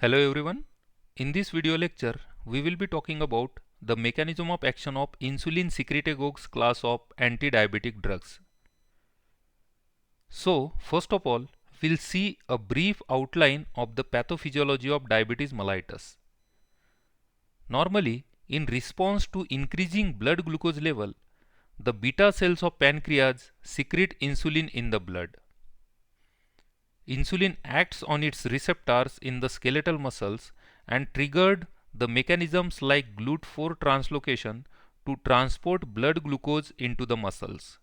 Hello everyone. In this video lecture, we will be talking about the mechanism of action of insulin secretagogues class of anti-diabetic drugs. So, first of all, we'll see a brief outline of the pathophysiology of diabetes mellitus. Normally, in response to increasing blood glucose level, the beta cells of pancreas secrete insulin in the blood. Insulin acts on its receptors in the skeletal muscles and triggered the mechanisms like GLUT4 translocation to transport blood glucose into the muscles.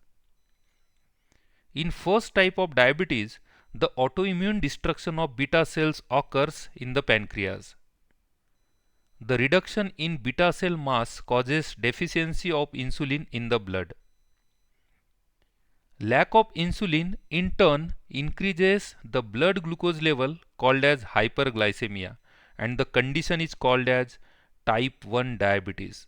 In first type of diabetes, the autoimmune destruction of beta cells occurs in the pancreas. The reduction in beta cell mass causes deficiency of insulin in the blood. Lack of insulin in turn increases the blood glucose level called as hyperglycemia, and the condition is called as type 1 diabetes.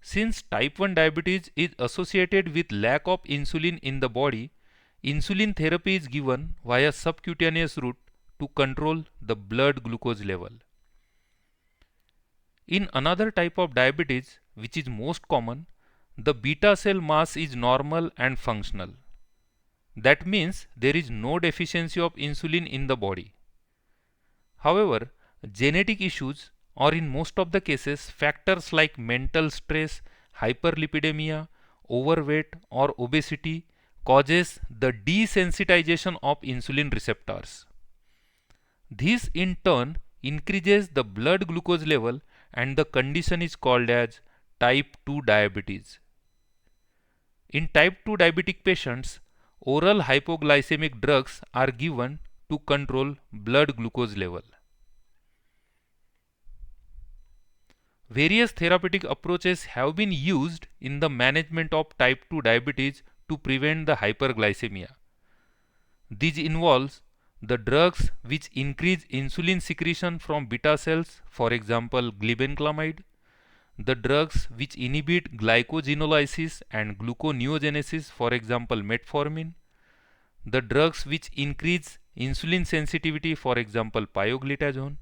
Since type 1 diabetes is associated with lack of insulin in the body, insulin therapy is given via subcutaneous route to control the blood glucose level. In another type of diabetes, which is most common, the beta cell mass is normal and functional. That means there is no deficiency of insulin in the body. However, genetic issues or in most of the cases factors like mental stress, hyperlipidemia, overweight or obesity causes the desensitization of insulin receptors. This in turn increases the blood glucose level and the condition is called as type 2 diabetes. In type 2 diabetic patients, oral hypoglycemic drugs are given to control blood glucose level. Various therapeutic approaches have been used in the management of type 2 diabetes to prevent the hyperglycemia. These involves the drugs which increase insulin secretion from beta cells, for example glibenclamide, the drugs which inhibit glycogenolysis and gluconeogenesis, for example metformin, the drugs which increase insulin sensitivity, for example pioglitazone,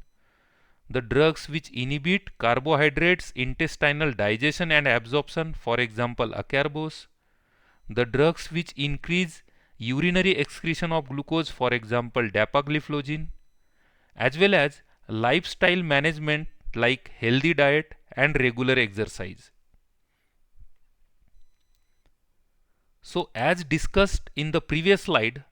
the drugs which inhibit carbohydrates intestinal digestion and absorption, for example acarbose, the drugs which increase urinary excretion of glucose, for example dapagliflozin, as well as lifestyle management like healthy diet and regular exercise. So as discussed in the previous slide,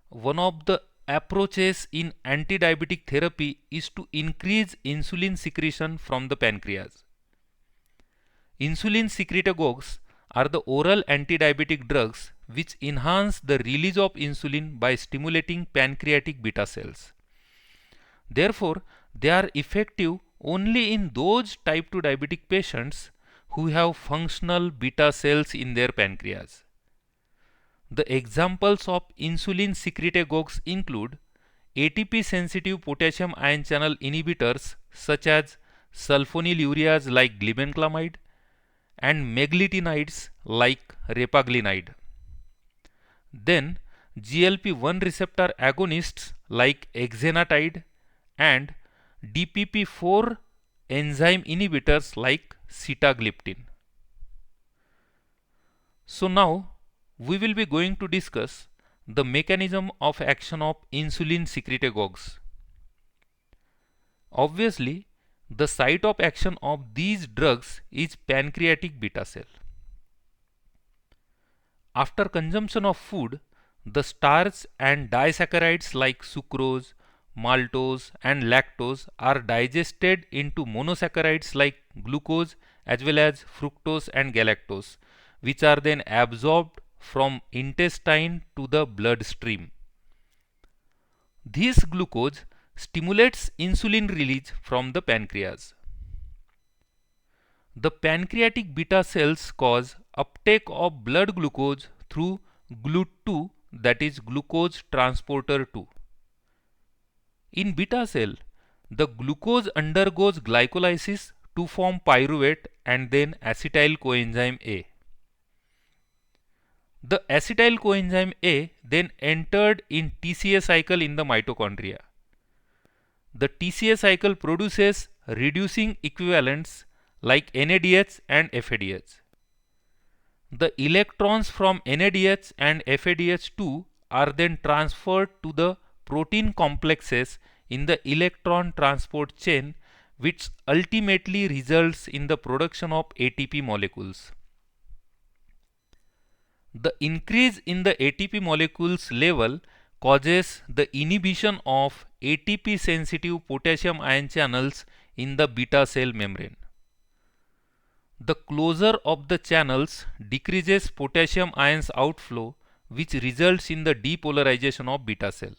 one of the approaches in anti-diabetic therapy is to increase insulin secretion from the pancreas. Insulin secretagogues are the oral anti-diabetic drugs which enhance the release of insulin by stimulating pancreatic beta cells. Therefore, they are effective only in those type 2 diabetic patients who have functional beta cells in their pancreas. The examples of insulin secretagogues include ATP sensitive potassium ion channel inhibitors such as sulfonylureas like glibenclamide and meglitinides like repaglinide. Then GLP-1 receptor agonists like exenatide and DPP-4 enzyme inhibitors like sitagliptin. So now we will be going to discuss the mechanism of action of insulin secretagogues. Obviously, the site of action of these drugs is pancreatic beta cell. After consumption of food, the starch and disaccharides like sucrose, maltose and lactose are digested into monosaccharides like glucose as well as fructose and galactose, which are then absorbed from intestine to the bloodstream. This glucose stimulates insulin release from the pancreas. The pancreatic beta cells cause uptake of blood glucose through GLUT2, that is glucose transporter 2. In beta cell, the glucose undergoes glycolysis to form pyruvate and then acetyl coenzyme A. The acetyl coenzyme A then entered in TCA cycle in the mitochondria. The TCA cycle produces reducing equivalents like NADH and FADH. The electrons from NADH and FADH2 are then transferred to the protein complexes in the electron transport chain, which ultimately results in the production of ATP molecules. The increase in the ATP molecules level causes the inhibition of ATP sensitive potassium ion channels in the beta cell membrane. The closure of the channels decreases potassium ions outflow, which results in the depolarization of beta cell.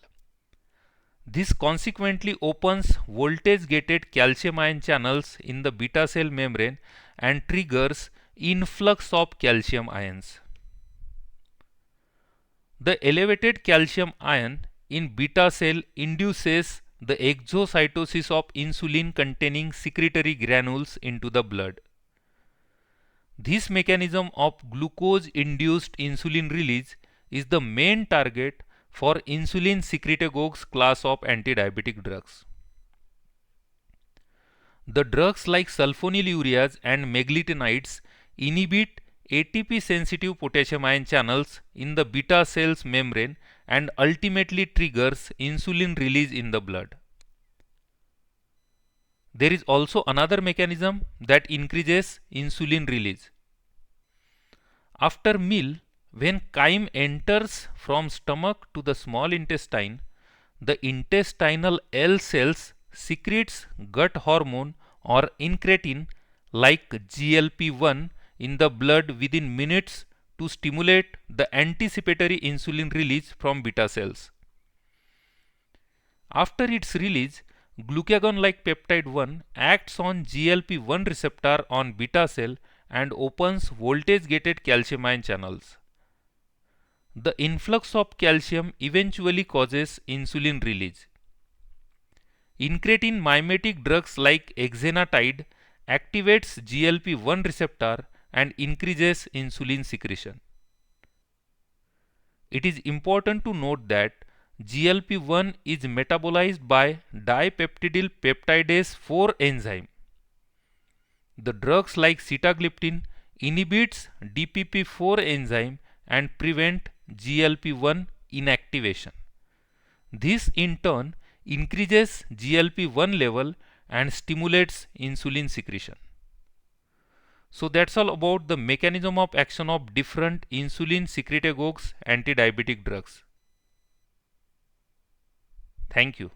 This consequently opens voltage gated calcium ion channels in the beta cell membrane and triggers influx of calcium ions. The elevated calcium ion in beta cell induces the exocytosis of insulin containing secretory granules into the blood. This mechanism of glucose-induced insulin release is the main target for insulin secretagogues class of antidiabetic drugs. The drugs like sulfonylureas and meglitinides inhibit ATP-sensitive potassium ion channels in the beta cell's membrane and ultimately triggers insulin release in the blood. There is also another mechanism that increases insulin release. After meal, when chyme enters from stomach to the small intestine, the intestinal L cells secretes gut hormone or incretin like GLP-1 in the blood within minutes to stimulate the anticipatory insulin release from beta cells. After its release, glucagon-like peptide 1 acts on GLP-1 receptor on beta cell and opens voltage-gated calcium ion channels. The influx of calcium eventually causes insulin release. Incretin mimetic drugs like exenatide activates GLP-1 receptor and increases insulin secretion. It is important to note that GLP-1 is metabolized by dipeptidyl peptidase 4 enzyme. The drugs like sitagliptin inhibits DPP-4 enzyme and prevent GLP-1 inactivation. This in turn increases GLP-1 level and stimulates insulin secretion. So that's all about the mechanism of action of different insulin secretagogues antidiabetic drugs. Thank you.